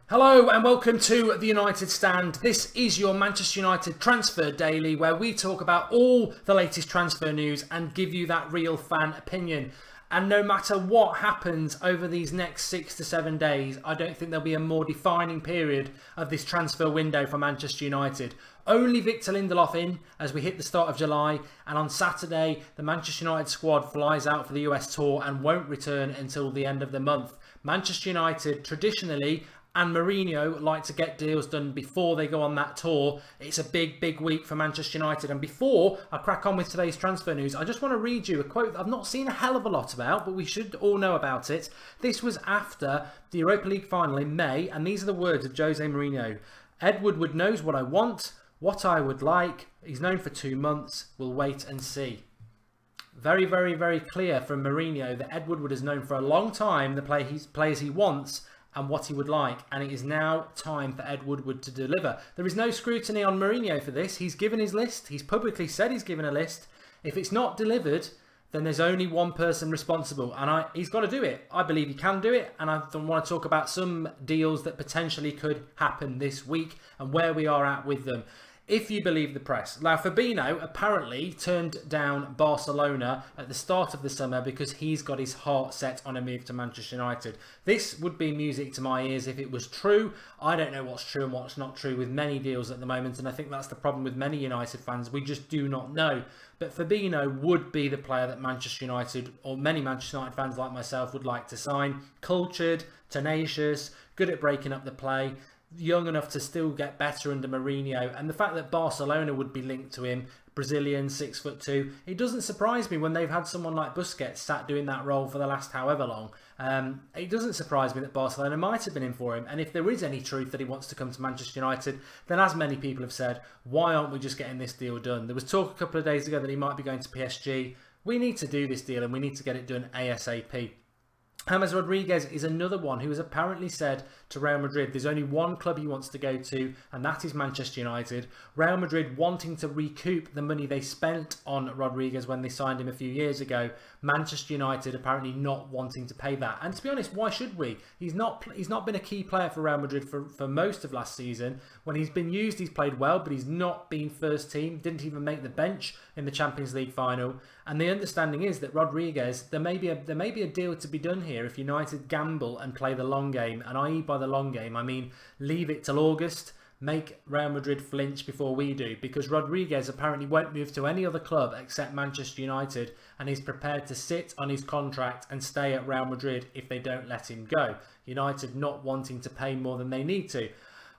Hello and welcome to the United Stand. This is your Manchester United Transfer Daily, where we talk about all the latest transfer news and give you that real fan opinion. And no matter what happens over these next 6 to 7 days, I don't think there'll be a more defining period of this transfer window for Manchester United. Only Victor Lindelof in as we hit the start of July, and on Saturday the Manchester United squad flies out for the US tour and won't return until the end of the month. Manchester United traditionally and Mourinho like to get deals done before they go on that tour. It's a big week for Manchester United. And before I crack on with today's transfer news, I just want to read you a quote that I've not seen a hell of a lot about, but we should all know about it. This was after the Europa League final in May, and these are the words of Jose Mourinho. "Ed Woodward knows what I want, what I would like. He's known for 2 months. We'll wait and see." Very clear from Mourinho that Ed Woodward has known for a long time the players he wants and what he would like, and it is now time for Ed Woodward to deliver. There is no scrutiny on Mourinho for this. He's given his list. He's publicly said he's given a list. If it's not delivered, then there's only one person responsible, and he's got to do it. I believe he can do it, and I want to talk about some deals that potentially could happen this week and where we are at with them. If you believe the press. Now, Fabinho apparently turned down Barcelona at the start of the summer because he's got his heart set on a move to Manchester United. This would be music to my ears if it was true. I don't know what's true and what's not true with many deals at the moment, and I think that's the problem with many United fans. We just do not know. But Fabinho would be the player that Manchester United, or many Manchester United fans like myself, would like to sign. Cultured, tenacious, good at breaking up the play, young enough to still get better under Mourinho, and the fact that Barcelona would be linked to him, Brazilian, 6'2", it doesn't surprise me when they've had someone like Busquets sat doing that role for the last however long. It doesn't surprise me that Barcelona might have been in for him, and if there is any truth that he wants to come to Manchester United, then as many people have said, why aren't we just getting this deal done? There was talk a couple of days ago that he might be going to PSG. We need to do this deal and we need to get it done ASAP. James Rodriguez is another one who has apparently said to Real Madrid there's only one club he wants to go to, and that is Manchester United. Real Madrid wanting to recoup the money they spent on Rodriguez when they signed him a few years ago. Manchester United apparently not wanting to pay that. And to be honest, why should we? He's not been a key player for Real Madrid for most of last season. When he's been used, he's played well, but he's not been first team. Didn't even make the bench in the Champions League final. And the understanding is that Rodriguez, there may be a deal to be done here if United gamble and play the long game. And i.e. by the long game, I mean leave it till August, make Real Madrid flinch before we do, because Rodriguez apparently won't move to any other club except Manchester United, and he's prepared to sit on his contract and stay at Real Madrid if they don't let him go. United not wanting to pay more than they need to.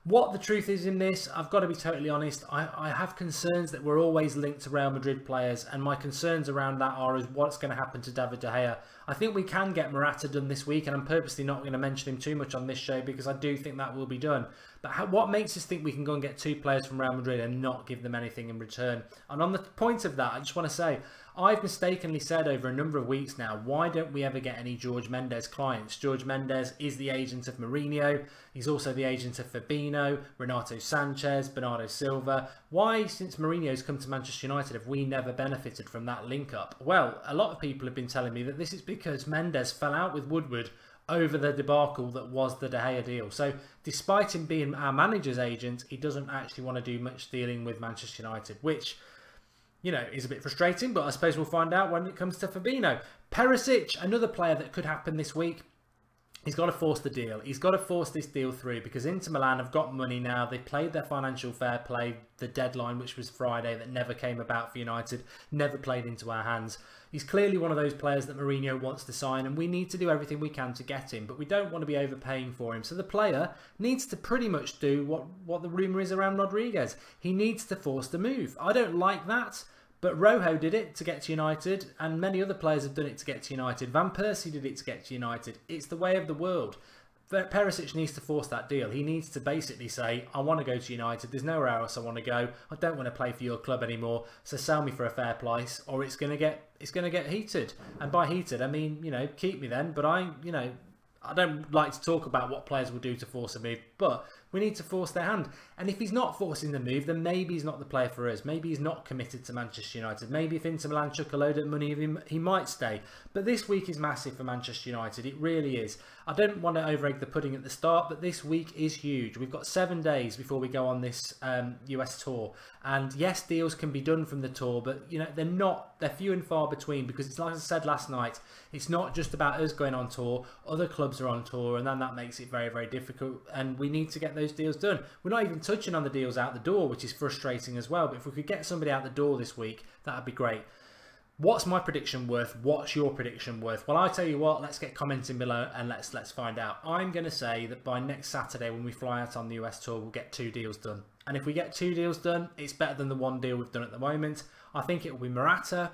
What the truth is in this, I've got to be totally honest, I have concerns that we're always linked to Real Madrid players, and my concerns around that are what's going to happen to David De Gea. I think we can get Morata done this week, and I'm purposely not going to mention him too much on this show because I do think that will be done. But what makes us think we can go and get 2 players from Real Madrid and not give them anything in return? And on the point of that, I just want to say, I've mistakenly said over a number of weeks now, why don't we ever get any George Mendes clients? George Mendes is the agent of Mourinho. He's also the agent of Fabinho, Renato Sanchez, Bernardo Silva. Why, since Mourinho's come to Manchester United, have we never benefited from that link-up? Well, a lot of people have been telling me that this is because Mendes fell out with Woodward over the debacle that was the De Gea deal. So despite him being our manager's agent, he doesn't actually want to do much dealing with Manchester United, which, you know, is a bit frustrating, but I suppose we'll find out when it comes to Fabinho. Perisic, another player that could happen this week. He's got to force the deal. He's got to force this deal through because Inter Milan have got money now. They played their financial fair play, the deadline, which was Friday, that never came about for United, never played into our hands. He's clearly one of those players that Mourinho wants to sign, and we need to do everything we can to get him, but we don't want to be overpaying for him. So the player needs to pretty much do what the rumour is around Rodriguez. He needs to force the move. I don't like that. But Rojo did it to get to United, and many other players have done it to get to United. Van Persie did it to get to United. It's the way of the world. Perisic needs to force that deal. He needs to basically say, I want to go to United. There's nowhere else I want to go. I don't want to play for your club anymore. So sell me for a fair price, or it's going to get heated. And by heated, I mean, you know, keep me then. But I don't like to talk about what players will do to force a move. But We need to force their hand. And if he's not forcing the move, then maybe he's not the player for us. Maybe he's not committed to Manchester United. Maybe if Inter Milan chuck a load of money at him, he might stay. But this week is massive for Manchester United. It really is. I don't want to over-egg the pudding at the start, but this week is huge. We've got 7 days before we go on this US tour. And yes, deals can be done from the tour, but you know they're few and far between, because it's like I said last night, it's not just about us going on tour. Other clubs are on tour, and then that makes it very, very difficult, and we need to get those deals done. We're not even touching on the deals out the door, which is frustrating as well, but if we could get somebody out the door this week, that would be great. What's my prediction worth? What's your prediction worth? Well, I tell you what, let's get commenting below and let's find out. I'm going to say that by next Saturday when we fly out on the US tour, we'll get 2 deals done. And if we get 2 deals done, it's better than the 1 deal we've done at the moment. I think it will be Morata.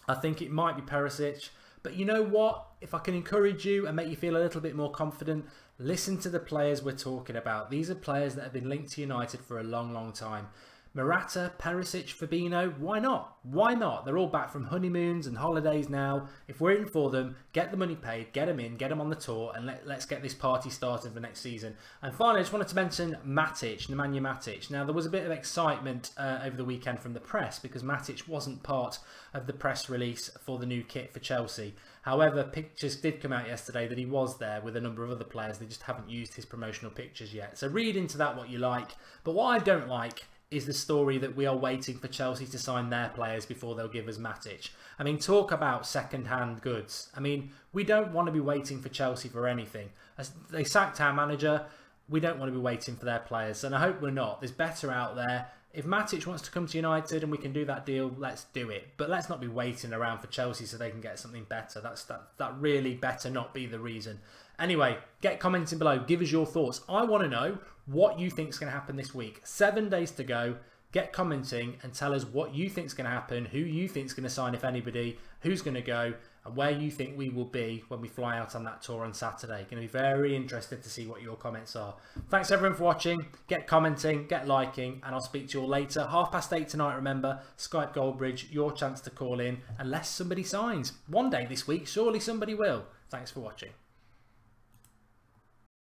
I think it might be Perisic. But you know what? If I can encourage you and make you feel a little bit more confident, listen to the players we're talking about. These are players that have been linked to United for a long time. Morata, Perisic, Fabinho, why not? Why not? They're all back from honeymoons and holidays now. If we're in for them, get the money paid, get them in, get them on the tour, and let's get this party started for next season. And finally, I just wanted to mention Matic, Nemanja Matic. Now, there was a bit of excitement over the weekend from the press because Matic wasn't part of the press release for the new kit for Chelsea. However, pictures did come out yesterday that he was there with a number of other players. They just haven't used his promotional pictures yet. So read into that what you like. But what I don't like is the story that we are waiting for Chelsea to sign their players before they'll give us Matic. I mean, talk about second-hand goods. I mean, we don't want to be waiting for Chelsea for anything. As they sacked our manager, we don't want to be waiting for their players, and I hope we're not. There's better out there. If Matic wants to come to United and we can do that deal, let's do it. But let's not be waiting around for Chelsea so they can get something better. That really better not be the reason. Anyway, get commenting below. Give us your thoughts. I want to know what you think is going to happen this week. 7 days to go. Get commenting and tell us what you think is going to happen, who you think is going to sign, if anybody, who's going to go, and where you think we will be when we fly out on that tour on Saturday. Going to be very interested to see what your comments are. Thanks everyone for watching. Get commenting, get liking, and I'll speak to you all later. 8:30 tonight, remember. Skype Goldbridge, your chance to call in, unless somebody signs. One day this week, surely somebody will. Thanks for watching.